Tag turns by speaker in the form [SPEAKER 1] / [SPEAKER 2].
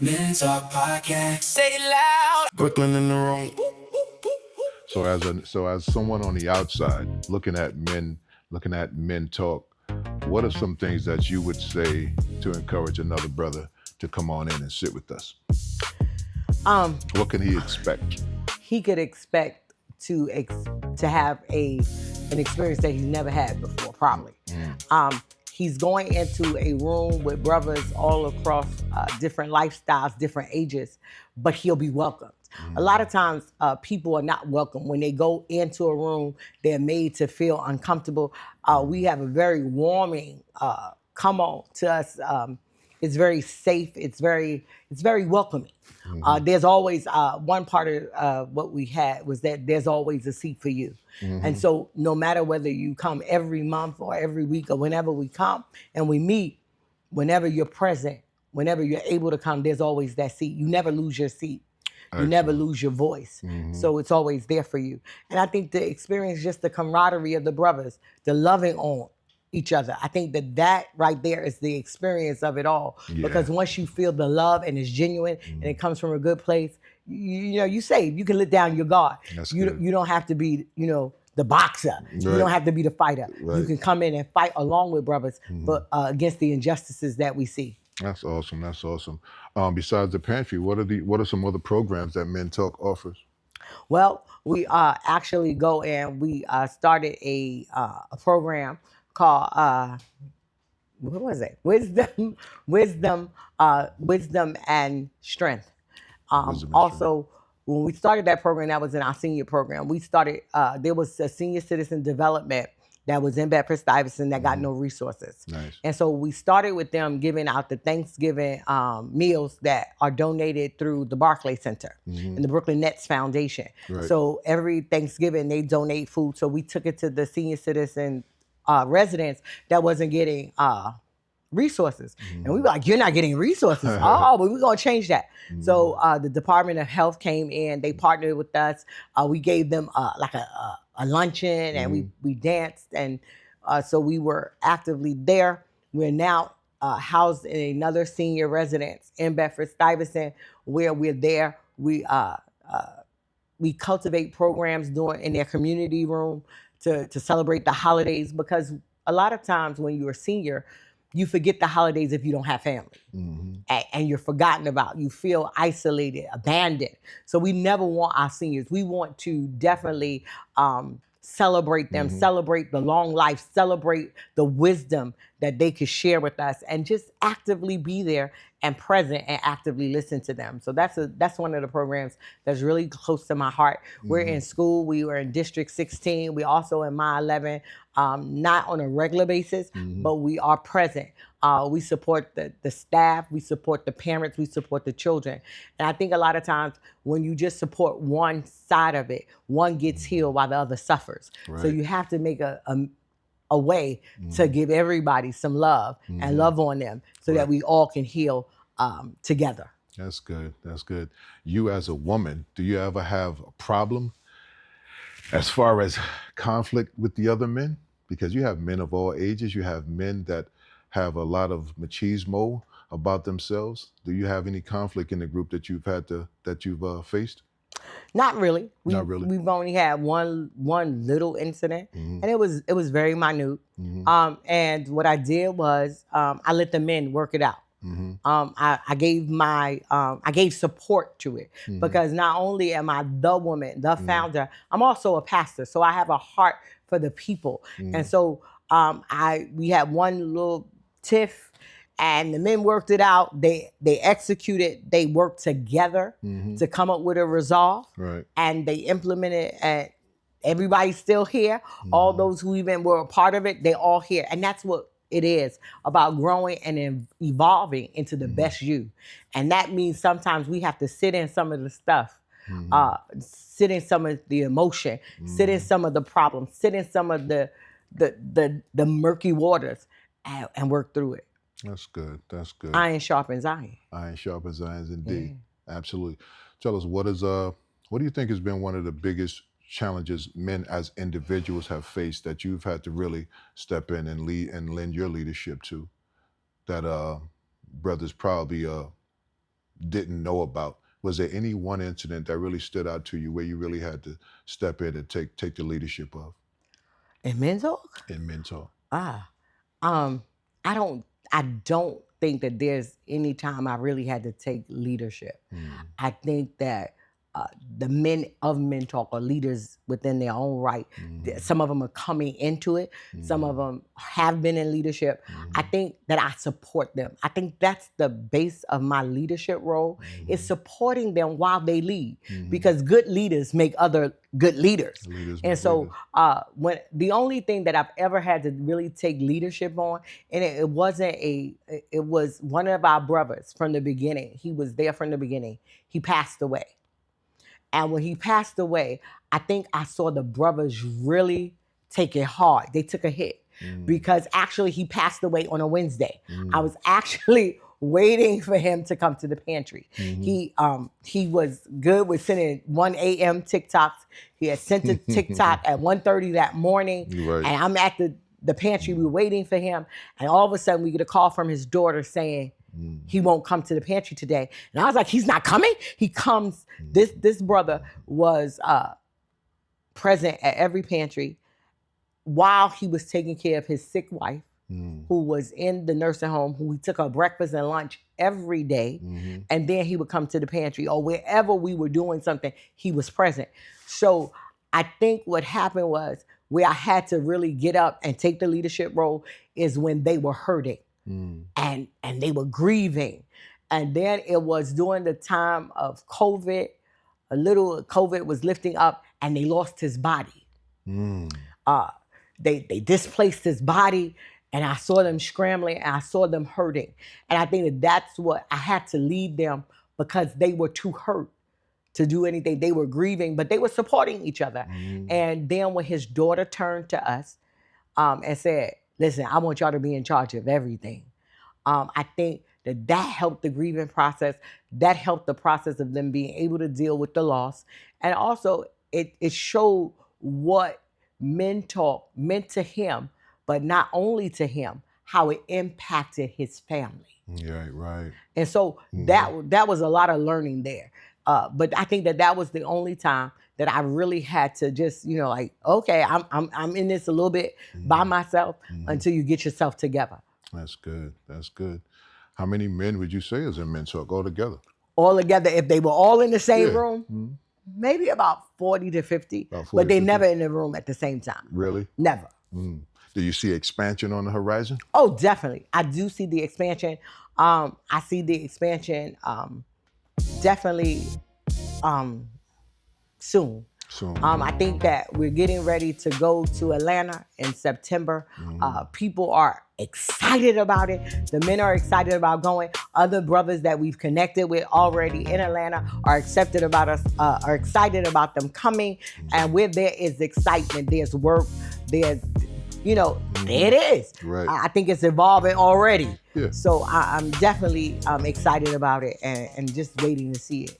[SPEAKER 1] Men Talk Podcast. Say it loud. Brooklyn in the room.
[SPEAKER 2] So as someone on the outside looking at men talk, what are some things that you would say to encourage another brother to come on in and sit with us? What can he expect?
[SPEAKER 3] He could expect to have an experience that he's never had before, probably. He's going into a room with brothers all across different lifestyles, different ages, but he'll be welcomed. A lot of times, people are not welcome. When they go into a room, they're made to feel uncomfortable. We have a very warming come on to us. It's very safe. It's very welcoming. There's always one part of what we had was that there's always a seat for you. And so no matter whether you come every month or every week or whenever we come and we meet, whenever you're present, whenever you're able to come, there's always that seat. You never lose your seat. You never lose your voice. So it's always there for you. And I think the experience, just the camaraderie of the brothers, the loving on each other. I think that right there is the experience of it all.
[SPEAKER 2] Yeah.
[SPEAKER 3] Because once you feel the love and it's genuine and it comes from a good place, you saved. You can let down your guard.
[SPEAKER 2] That's
[SPEAKER 3] You
[SPEAKER 2] good.
[SPEAKER 3] don't have to be, the boxer. You don't have to be the fighter.
[SPEAKER 2] Right.
[SPEAKER 3] You can come in and fight along with brothers, but against the injustices that we see.
[SPEAKER 2] That's awesome. That's awesome. Besides the pantry, what are some other programs that Men Talk offers?
[SPEAKER 3] Well, we actually go and we started a program called what was it? Wisdom and Strength.
[SPEAKER 2] Wisdom and
[SPEAKER 3] Also, when we started that program, that was in our senior program. We started. There was a senior citizen development that was in Bedford-Stuyvesant that got no resources.
[SPEAKER 2] Nice.
[SPEAKER 3] And so we started with them giving out the Thanksgiving meals that are donated through the Barclay Center and the Brooklyn Nets Foundation.
[SPEAKER 2] Right.
[SPEAKER 3] So every Thanksgiving they donate food. So we took it to the senior citizen residents that wasn't getting resources. And we were like, you're not getting resources. But we're going to change that. So the Department of Health came in, they partnered with us. We gave them like a luncheon and we danced. And so we were actively there. We're now housed in another senior residence in Bedford-Stuyvesant where we're there. We cultivate programs in their community room to celebrate the holidays, because a lot of times when you're a senior, you forget the holidays if you don't have family and you're forgotten about. You feel isolated, abandoned. So we never want our seniors. We want to definitely celebrate them, celebrate the long life, celebrate the wisdom that they could share with us, and just actively be there and present and actively listen to them. So that's one of the programs that's really close to my heart. We're in school. We were in District 16. We're also in My 11, not on a regular basis, but we are present. We support the staff. We support the parents. We support the children. And I think a lot of times when you just support one side of it, one gets healed while the other suffers.
[SPEAKER 2] Right.
[SPEAKER 3] So you have to make a way to give everybody some love and love on them so that we all can heal together.
[SPEAKER 2] That's good. That's good. You as a woman, do you ever have a problem as far as conflict with the other men? Because you have men of all ages. You have men that have a lot of machismo about themselves. Do you have any conflict in the group that you've faced?
[SPEAKER 3] Not really.
[SPEAKER 2] Not really.
[SPEAKER 3] We've only had one little incident, and it was very minute. And what I did was I let the men work it out. I gave support to it, because not only am I the woman, the founder, I'm also a pastor. So I have a heart for the people, and so we had one little tiff. And the men worked it out. They executed. They worked together to come up with a resolve.
[SPEAKER 2] Right.
[SPEAKER 3] And they implemented. And everybody's still here. All those who even were a part of it, they're all here. And that's what it is about, growing and evolving into the best you. And that means sometimes we have to sit in some of the stuff, sit in some of the emotion, sit in some of the problems, sit in some of the murky waters, and work through it.
[SPEAKER 2] That's good. That's good.
[SPEAKER 3] Iron sharpens iron.
[SPEAKER 2] Iron sharpens iron, indeed. Absolutely. Tell us, what do you think has been one of the biggest challenges men as individuals have faced that you've had to really step in and lead and lend your leadership to, that brothers probably didn't know about? Was there any one incident that really stood out to you where you really had to step in and take the leadership of
[SPEAKER 3] In Men Talk?
[SPEAKER 2] in mentor?
[SPEAKER 3] Um, I don't think that there's any time I really had to take leadership. I think that the men of Men Talk are leaders within their own right. Some of them are coming into it. Some of them have been in leadership. I think that I support them. I think that's the base of my leadership role, is supporting them while they lead, because good leaders make other good leaders. And so when the only thing that I've ever had to really take leadership on, and it was one of our brothers from the beginning. He was there from the beginning. He passed away. And when he passed away, I think I saw the brothers really take it hard. They took a hit because actually he passed away on a Wednesday. I was actually waiting for him to come to the pantry. He was good with sending 1 a.m. TikToks. He had sent a TikTok at 1:30 that morning.
[SPEAKER 2] Right.
[SPEAKER 3] And I'm at the pantry, we were waiting for him. And all of a sudden we get a call from his daughter saying, he won't come to the pantry today. And I was like, he's not coming? He comes. This brother was present at every pantry while he was taking care of his sick wife, who was in the nursing home, who he took her breakfast and lunch every day. And then he would come to the pantry, or wherever we were doing something, he was present. So I think what happened was, where I had to really get up and take the leadership role, is when they were hurting. And they were grieving. And then it was during the time of COVID, a little COVID was lifting up, and they lost his body. They displaced his body, and I saw them scrambling, and I saw them hurting. And I think that's what I had to lead them, because they were too hurt to do anything. They were grieving, but they were supporting each other. And then when his daughter turned to us and said, listen, I want y'all to be in charge of everything. I think that helped the grieving process. That helped the process of them being able to deal with the loss. And also it showed what Men Talk meant to him, but not only to him, how it impacted his family.
[SPEAKER 2] Yeah, right.
[SPEAKER 3] And so that was a lot of learning there. But I think that was the only time that I really had to just, like, okay, I'm in this a little bit by myself until you get yourself together.
[SPEAKER 2] That's good. That's good. How many men would you say is in Men Talk altogether?
[SPEAKER 3] All together, if they were all in the same room, maybe about 40 to 50. But they never in the room at the same time.
[SPEAKER 2] Really?
[SPEAKER 3] Never.
[SPEAKER 2] Do you see expansion on the horizon?
[SPEAKER 3] Oh, definitely. I do see the expansion. I see the expansion definitely soon. I think that we're getting ready to go to Atlanta in September. People are excited about it. The men are excited about going. Other brothers that we've connected with already in Atlanta are excited about them coming. And where there is excitement, there's work, there's, there it is.
[SPEAKER 2] Right.
[SPEAKER 3] I think it's evolving already.
[SPEAKER 2] Yeah.
[SPEAKER 3] So I'm definitely excited about it and just waiting to see it.